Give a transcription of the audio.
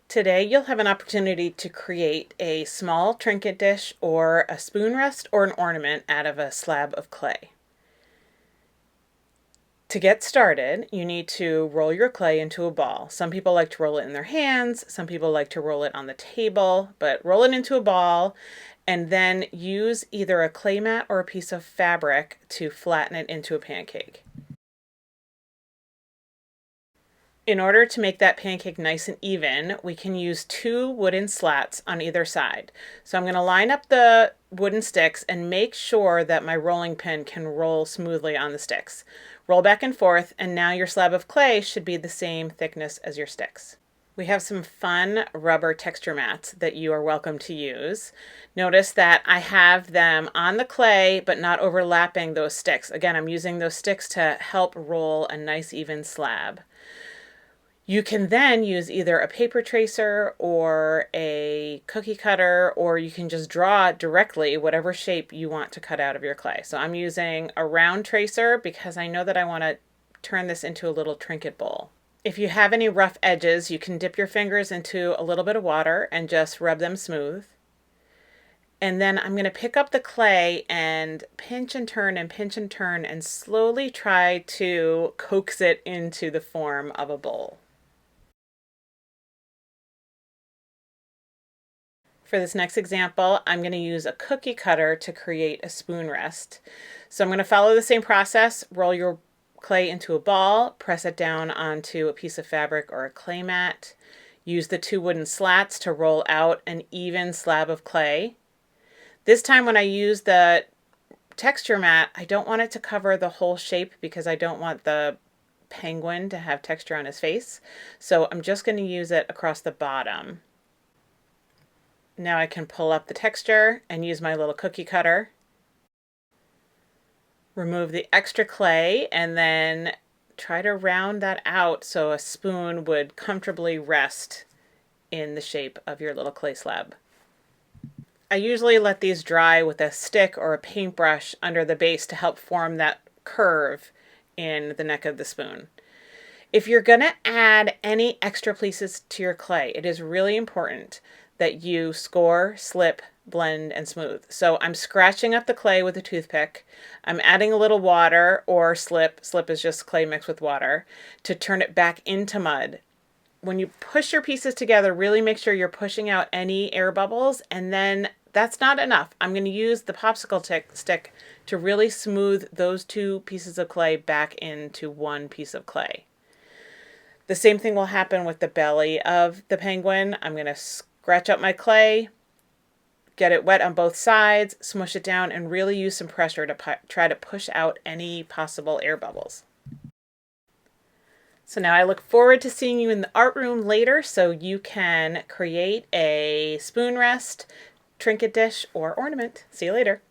Today you'll have an opportunity to create a small trinket dish or a spoon rest or an ornament out of a slab of clay. To get started, you need to roll your clay into a ball. Some people like to roll it in their hands, some people like to roll it on the table, but roll it into a ball and then use either a clay mat or a piece of fabric to flatten it into a pancake. In order to make that pancake nice and even, we can use 2 wooden slats on either side. So I'm going to line up the wooden sticks and make sure that my rolling pin can roll smoothly on the sticks. Roll back and forth, and now your slab of clay should be the same thickness as your sticks. We have some fun rubber texture mats that you are welcome to use. Notice that I have them on the clay but not overlapping those sticks. Again, I'm using those sticks to help roll a nice even slab. You can then use either a paper tracer or a cookie cutter, or you can just draw directly whatever shape you want to cut out of your clay. So I'm using a round tracer because I know that I want to turn this into a little trinket bowl. If you have any rough edges, you can dip your fingers into a little bit of water and just rub them smooth. And then I'm going to pick up the clay and pinch and turn and pinch and turn and slowly try to coax it into the form of a bowl. For this next example, I'm going to use a cookie cutter to create a spoon rest. So I'm going to follow the same process. Roll your clay into a ball, press it down onto a piece of fabric or a clay mat. Use the 2 wooden slats to roll out an even slab of clay. This time when I use the texture mat, I don't want it to cover the whole shape because I don't want the penguin to have texture on his face. So I'm just going to use it across the bottom. Now I can pull up the texture and use my little cookie cutter. Remove the extra clay and then try to round that out so a spoon would comfortably rest in the shape of your little clay slab. I usually let these dry with a stick or a paintbrush under the base to help form that curve in the neck of the spoon. If you're going to add any extra pieces to your clay, it is really important that you score, slip, blend, and smooth. So I'm scratching up the clay with a toothpick. I'm adding a little water or slip. Slip is just clay mixed with water to turn it back into mud. When you push your pieces together, really make sure you're pushing out any air bubbles, and then that's not enough. I'm going to use the popsicle stick to really smooth those 2 pieces of clay back into one piece of clay. The same thing will happen with the belly of the penguin. I'm going to scratch up my clay, get it wet on both sides, smush it down, and really use some pressure to try to push out any possible air bubbles. So now I look forward to seeing you in the art room later so you can create a spoon rest, trinket dish, or ornament. See you later.